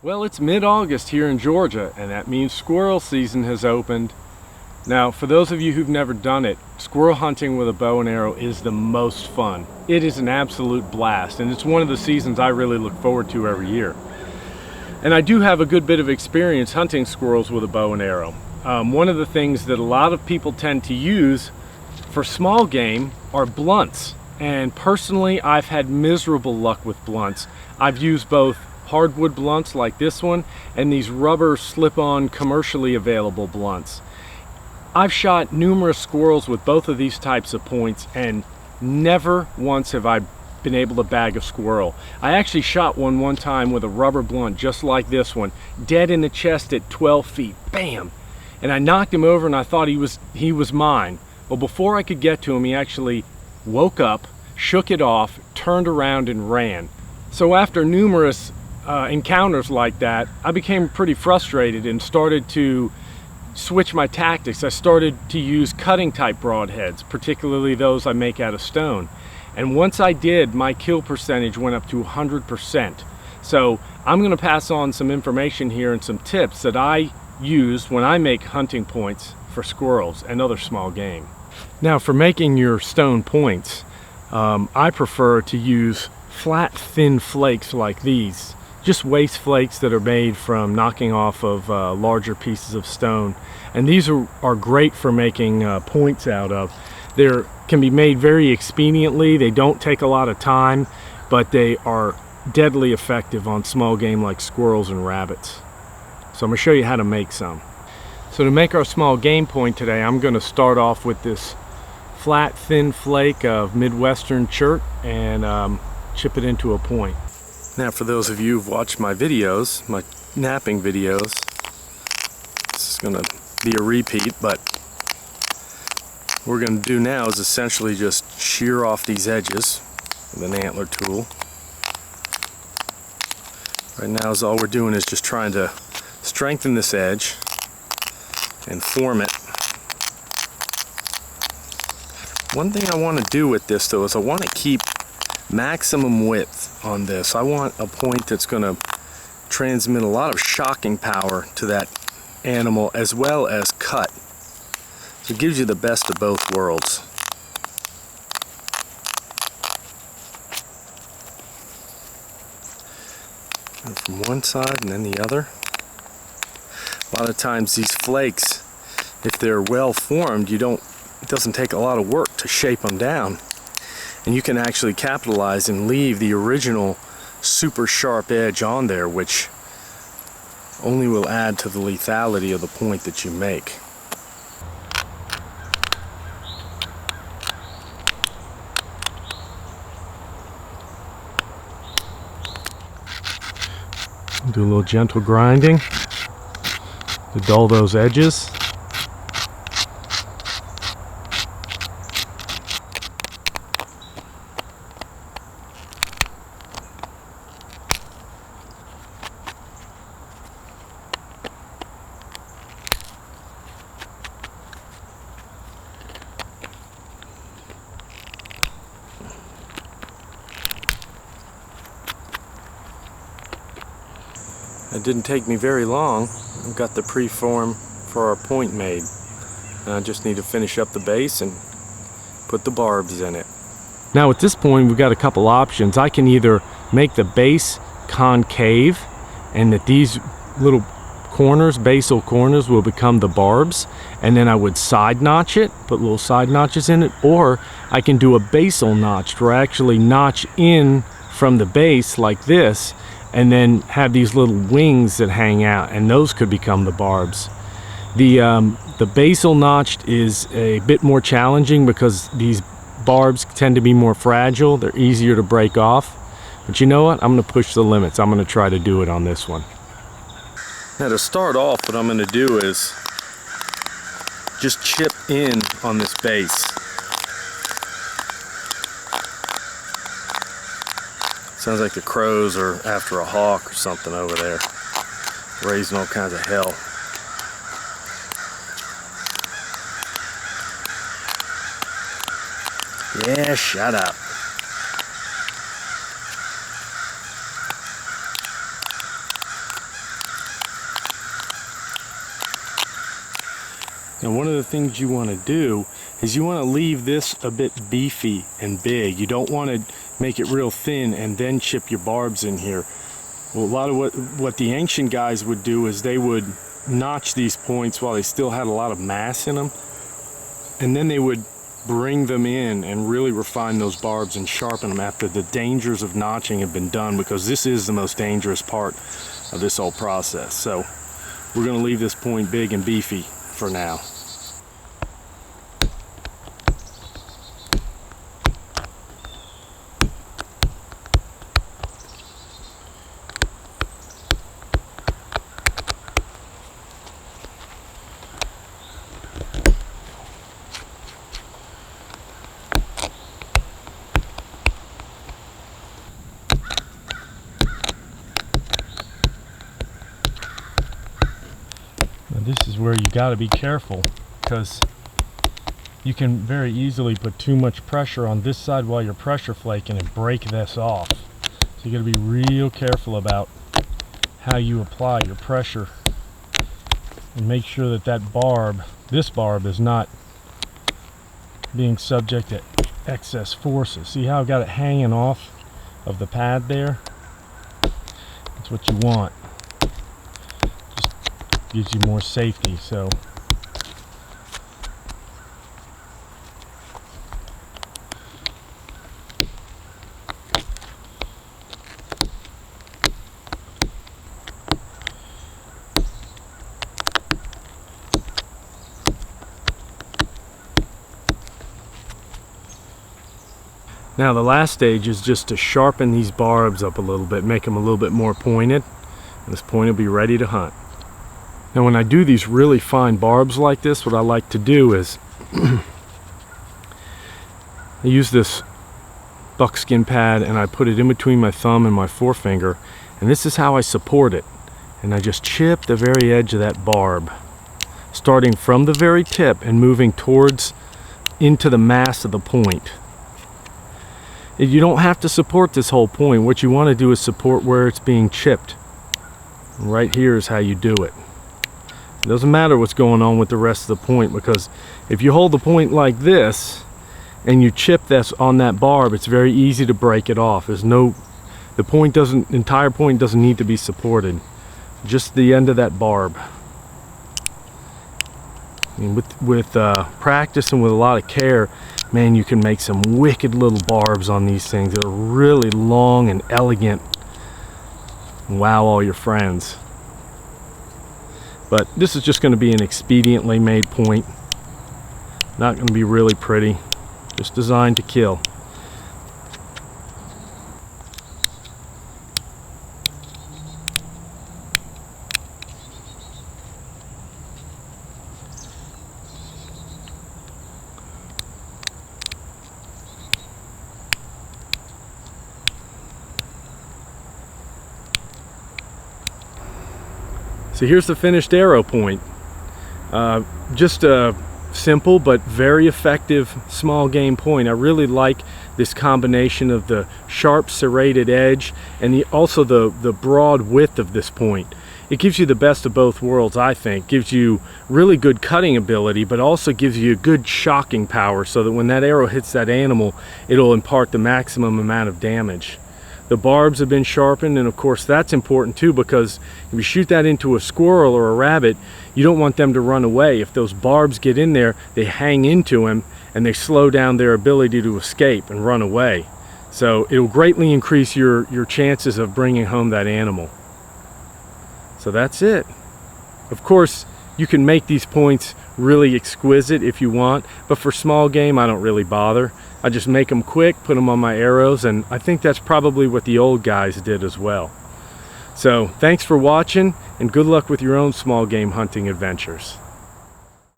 Well, it's mid-August here in Georgia, and that means squirrel season has opened. Now, for those of you who've never done it, squirrel hunting with a bow and arrow is the most fun. It is an absolute blast, and it's one of the seasons I really look forward to every year. And I do have a good bit of experience hunting squirrels with a bow and arrow. One of the things that a lot of people tend to use for small game are blunts. And personally, I've had miserable luck with blunts. I've used both hardwood blunts like this one and these rubber slip-on commercially available blunts. I've shot numerous squirrels with both of these types of points, and never once have I been able to bag a squirrel. I actually shot one time with a rubber blunt just like this one, dead in the chest at 12 feet, bam! And I knocked him over and I thought he was mine. Well, before I could get to him, he actually woke up, shook it off, turned around and ran. So after numerous encounters like that, I became pretty frustrated and started to switch my tactics. I started to use cutting type broadheads, particularly those I make out of stone. And once I did, my kill percentage went up to 100%. So I'm going to pass on some information here and some tips that I use when I make hunting points for squirrels and other small game. Now, for making your stone points, I prefer to use flat, thin flakes like these. Just waste flakes that are made from knocking off of larger pieces of stone. And these are great for making points out of. They can be made very expediently. They don't take a lot of time, but they are deadly effective on small game like squirrels and rabbits. So I'm going to show you how to make some. So to make our small game point today, I'm going to start off with this flat, thin flake of Midwestern chert and chip it into a point. Now, for those of you who've watched my videos, my napping videos, this is going to be a repeat, but what we're going to do now is essentially just shear off these edges with an antler tool. Right now, all we're doing is just trying to strengthen this edge and form it. One thing I want to do with this, though, is I want to keep maximum width on this. I want a point that's going to transmit a lot of shocking power to that animal as well as cut. So it gives you the best of both worlds. And from one side and then the other. A lot of times these flakes, if they're well formed, it doesn't take a lot of work to shape them down. And you can actually capitalize and leave the original super sharp edge on there, which only will add to the lethality of the point that you make. Do a little gentle grinding to dull those edges. It didn't take me very long. I've got the preform for our point made. I just need to finish up the base and put the barbs in it. Now at this point we've got a couple options. I can either make the base concave and that these little corners, basal corners, will become the barbs, and then I would side notch it, put little side notches in it, or I can do a basal notch where I actually notch in from the base like this and then have these little wings that hang out, and those could become the barbs. The basal notched is a bit more challenging because these barbs tend to be more fragile. They're easier to break off. But you know what? I'm going to push the limits. I'm going to try to do it on this one. Now to start off, what I'm going to do is just chip in on this base. Sounds like the crows are after a hawk or something over there, raising all kinds of hell. Yeah, shut up. Now one of the things you want to do is you want to leave this a bit beefy and big. You don't want to make it real thin and then chip your barbs in here. Well, a lot of what the ancient guys would do is they would notch these points while they still had a lot of mass in them, and then they would bring them in and really refine those barbs and sharpen them after the dangers of notching have been done, because this is the most dangerous part of this whole process. So we're going to leave this point big and beefy for now. This is where you got to be careful, because you can very easily put too much pressure on this side while you're pressure flaking and break this off. So you got to be real careful about how you apply your pressure and make sure that this barb is not being subject to excess forces. See how I've got it hanging off of the pad there? That's what you want. Gives you more safety. So now the last stage is just to sharpen these barbs up a little bit, make them a little bit more pointed, and this point will be ready to hunt. Now when I do these really fine barbs like this, what I like to do is I use this buckskin pad and I put it in between my thumb and my forefinger, and this is how I support it. And I just chip the very edge of that barb, starting from the very tip and moving towards into the mass of the point. You don't have to support this whole point. What you want to do is support where it's being chipped. And right here is how you do it. It doesn't matter what's going on with the rest of the point, because if you hold the point like this and you chip this on that barb, it's very easy to break it off. The entire point doesn't need to be supported, just the end of that barb. I mean, with practice and with a lot of care, man, you can make some wicked little barbs on these things that are really long and elegant and wow all your friends. But this is just going to be an expediently made point. Not going to be really pretty. Just designed to kill. So here's the finished arrow point. Just a simple but very effective small game point. I really like this combination of the sharp serrated edge and also the broad width of this point. It gives you the best of both worlds, I think. Gives you really good cutting ability, but also gives you a good shocking power, so that when that arrow hits that animal, it'll impart the maximum amount of damage. The barbs have been sharpened, and of course that's important too, because if you shoot that into a squirrel or a rabbit, you don't want them to run away. If those barbs get in there, they hang into them and they slow down their ability to escape and run away. So it will greatly increase your chances of bringing home that animal. So that's it. Of course, you can make these points really exquisite if you want, but for small game, I don't really bother. I just make them quick, put them on my arrows, and I think that's probably what the old guys did as well. So thanks for watching, and good luck with your own small game hunting adventures.